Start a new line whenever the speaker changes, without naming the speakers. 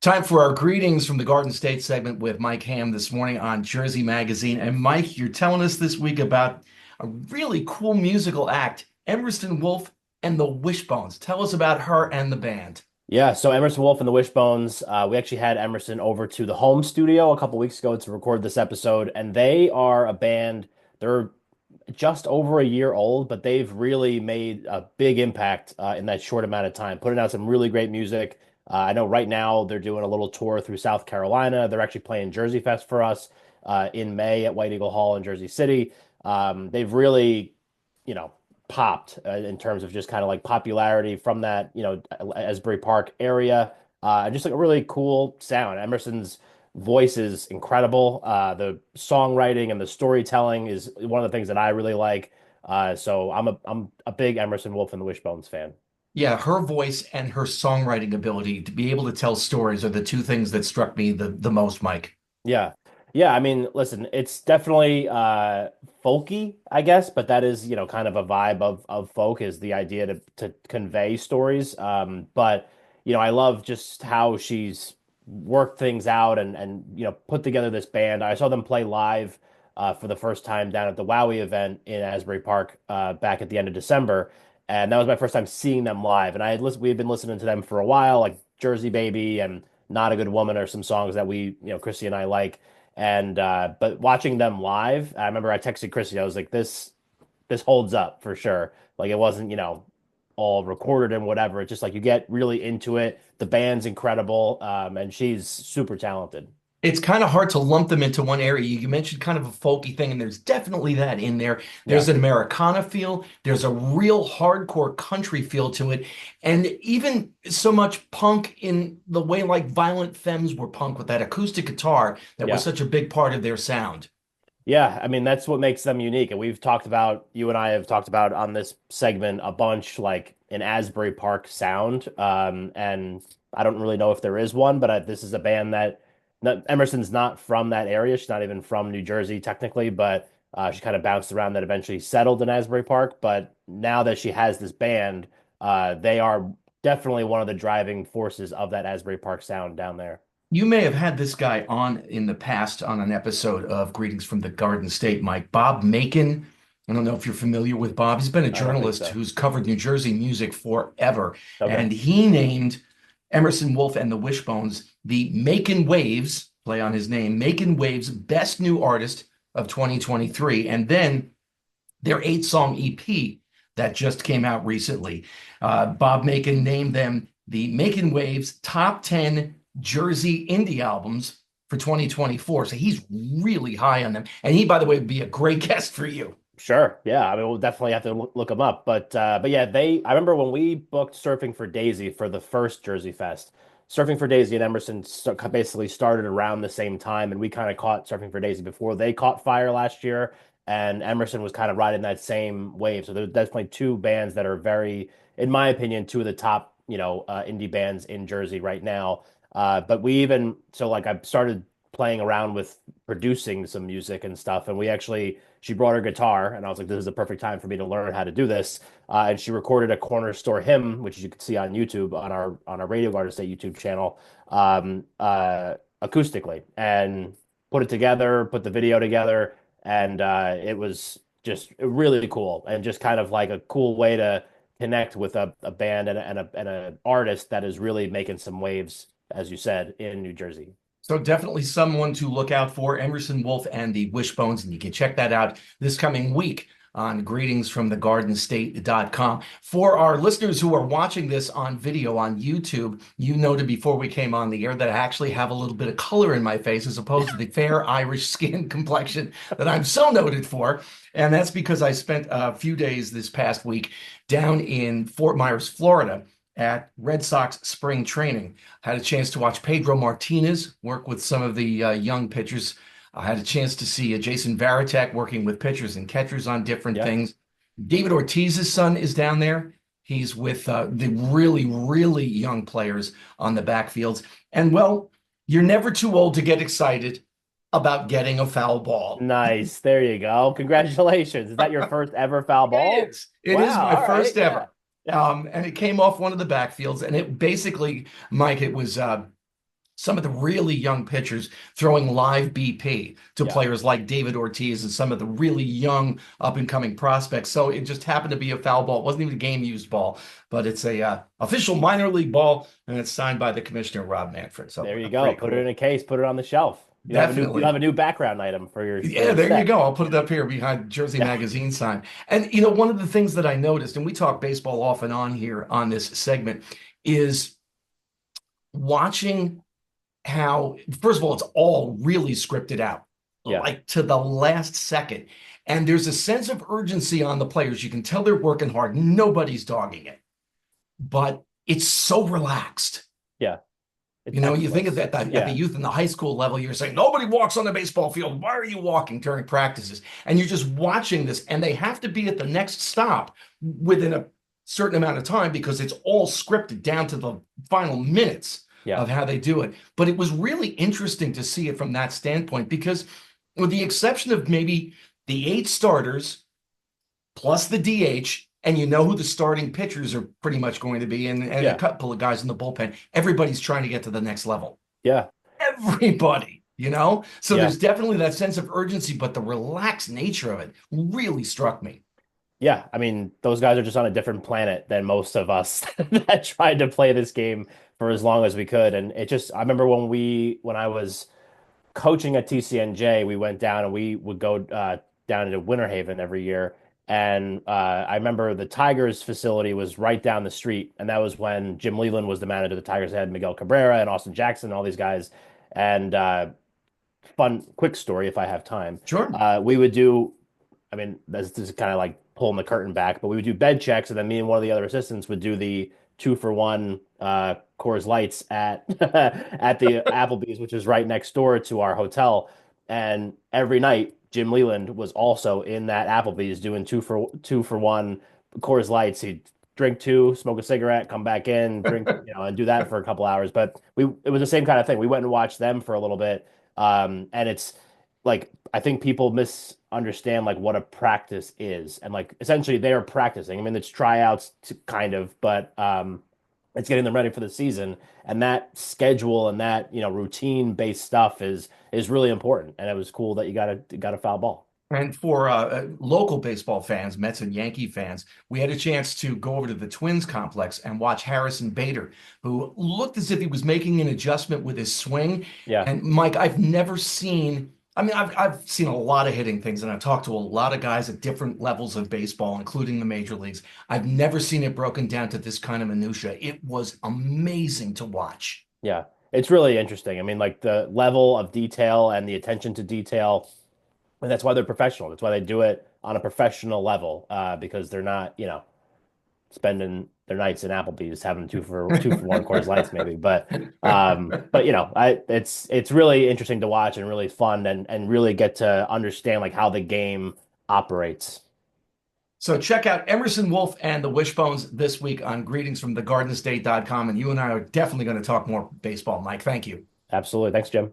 Time for our greetings from the Garden State segment with Mike Ham this morning on Jersey Magazine. And Mike, you're telling us this week about a really cool musical act, Emerson Woolf and the Wishbones. Tell us about her and the band.
Yeah, so Emerson Woolf and the Wishbones, we actually had Emerson over to the home studio a couple weeks ago to record this episode, and they are a band. They're just over a year old, but they've really made a big impact in that short amount of time, putting out some really great music. I know right now they're doing a little tour through South Carolina. They're actually playing Jersey Fest for us in May at White Eagle Hall in Jersey City. They've really, you know, popped in terms of just kind of like popularity from that, Asbury Park area. Just like a really cool sound. Emerson's voice is incredible. The songwriting and the storytelling is one of the things that I really like. So I'm a big Emerson Wolf and the Wishbones fan.
Yeah, her voice and her songwriting ability to be able to tell stories are the two things that struck me the most, Mike.
Yeah. Yeah, I mean, listen, it's definitely folky, I guess, but that is, kind of a vibe of folk is the idea to convey stories. But I love just how she's worked things out and put together this band. I saw them play live for the first time down at the Wowie event in Asbury Park back at the end of December. And that was my first time seeing them live. And we had been listening to them for a while, like Jersey Baby and Not a Good Woman are some songs that Chrissy and I like. And but watching them live, I remember I texted Chrissy, I was like, this holds up for sure. Like it wasn't, all recorded and whatever. It's just like you get really into it. The band's incredible, and she's super talented.
It's kind of hard to lump them into one area. You mentioned kind of a folky thing, and there's definitely that in there.
Yeah.
There's an Americana feel, there's a real hardcore country feel to it, and even so much punk in the way like Violent Femmes were punk with that acoustic guitar that was
Yeah.
such a big part of their sound.
Yeah, I mean that's what makes them unique. And you and I have talked about on this segment a bunch like an Asbury Park sound. And I don't really know if there is one, but this is a band that Emerson's not from that area. She's not even from New Jersey technically, but she kind of bounced around that eventually settled in Asbury Park. But now that she has this band, they are definitely one of the driving forces of that Asbury Park sound down there.
You may have had this guy on in the past on an episode of Greetings from the Garden State, Mike. Bob Macon. I don't know if you're familiar with Bob. He's been a
I don't think
journalist
so.
who's covered New Jersey music forever.
Okay.
And he named Emerson Wolf and the Wishbones the Macon Waves, play on his name, Macon Waves Best New Artist of 2023. And then their 8-song EP that just came out recently. Bob Macon named them the Macon Waves Top 10 Jersey indie albums for 2024. So he's really high on them. And he, by the way, would be a great guest for you.
Sure. Yeah. I mean, we'll definitely have to look them up. But yeah, I remember when we booked Surfing for Daisy for the first Jersey Fest, Surfing for Daisy and Emerson basically started around the same time. And we kind of caught Surfing for Daisy before they caught fire last year. And Emerson was kind of riding that same wave. So there's definitely two bands that are very, in my opinion, two of the top, indie bands in Jersey right now. But like I started playing around with producing some music and stuff. And she brought her guitar and I was like, this is a perfect time for me to learn how to do this. And she recorded a corner store hymn, which you can see on YouTube on our Radio Garden State YouTube channel, acoustically and put it together, put the video together. And it was just really cool and just kind of like a cool way to connect with a band and a artist that is really making some waves, as you said, in New Jersey.
So definitely someone to look out for, Emerson Wolf and the Wishbones. And you can check that out this coming week on greetingsfromthegardenstate.com. For our listeners who are watching this on video on YouTube, you noted before we came on the air that I actually have a little bit of color in my face as opposed to the fair Irish skin complexion that I'm so noted for. And that's because I spent a few days this past week down in Fort Myers, Florida at Red Sox spring training. Had a chance to watch Pedro Martinez work with some of the young pitchers. I had a chance to see Jason Varitek working with pitchers and catchers on different
Yeah.
things. David Ortiz's son is down there. He's with the really, really young players on the backfields. And well, you're never too old to get excited about getting a foul ball.
Nice. There you go. Congratulations. Is that your first ever foul
It
ball?
is. It is
Wow.
my
All right.
first
Yeah.
ever. And it came off one of the backfields, and it basically, Mike, it was some of the really young pitchers throwing live BP to
Yeah.
players like David Ortiz and some of the really young up and coming prospects. So it just happened to be a foul ball. It wasn't even a game used ball, but it's a official minor league ball, and it's signed by the commissioner, Rob Manfred. So
There you go.
pretty
Put it in
cool.
a case, put it on the shelf. You'll have
Definitely.
a new background item for
Yeah,
your
there you
set.
go. I'll put it up here behind Jersey
Yeah.
Magazine sign. And one of the things that I noticed, and we talk baseball off and on here on this segment, is watching how, first of all, it's all really scripted out,
Yeah.
like to the last second. And there's a sense of urgency on the players. You can tell they're working hard. Nobody's dogging it, but it's so relaxed.
Yeah. It's
You think of
effortless.
that at the
Yeah.
youth and the high school level, you're saying nobody walks on the baseball field. Why are you walking during practices? And you're just watching this, and they have to be at the next stop within a certain amount of time because it's all scripted down to the final minutes
Yeah.
of how they do it. But it was really interesting to see it from that standpoint because, with the exception of maybe the 8 starters plus the DH, and you know who the starting pitchers are pretty much going to be, and a
Yeah.
couple of guys in the bullpen. Everybody's trying to get to the next level.
Yeah.
Everybody, So
Yeah.
there's definitely that sense of urgency, but the relaxed nature of it really struck me.
Yeah, I mean, those guys are just on a different planet than most of us that tried to play this game for as long as we could. And I remember when I was coaching at TCNJ, we went down and we would go down into Winter Haven every year. And I remember the Tigers facility was right down the street. And that was when Jim Leland was the manager. The Tigers had Miguel Cabrera and Austin Jackson, and all these guys. And quick story if I have time.
Sure.
We would do I mean, this is kind of like pulling the curtain back, but we would do bed checks, and then me and one of the other assistants would do the 2-for-1 Coors Lights at at the Applebee's, which is right next door to our hotel. And every night, Jim Leland was also in that Applebee's doing 2-for-1 Coors Lights. He'd drink two, smoke a cigarette, come back in, drink, and do that for a couple hours. But it was the same kind of thing. We went and watched them for a little bit, and it's like I think people misunderstand like what a practice is, and like essentially they are practicing. I mean, it's tryouts to kind of, but it's getting them ready for the season, and that schedule and that routine based stuff is really important. And it was cool that you got a foul ball.
And for local baseball fans, Mets and Yankee fans, we had a chance to go over to the Twins complex and watch Harrison Bader, who looked as if he was making an adjustment with his swing.
Yeah,
And Mike, I've never seen. I mean, I've seen a lot of hitting things, and I've talked to a lot of guys at different levels of baseball, including the major leagues. I've never seen it broken down to this kind of minutia. It was amazing to watch.
yeah, it's really interesting. I mean, like the level of detail and the attention to detail. And that's why they're professional. That's why they do it on a professional level, because they're not, spending their nights in Applebee's having 2-for-1 Coors Lights maybe. But it's really interesting to watch and really fun and really get to understand like how the game operates.
So check out Emerson Woolf and the Wishbones this week on greetingsfromthegardenestate.com. And you and I are definitely going to talk more baseball, Mike. Thank you.
Absolutely. Thanks, Jim.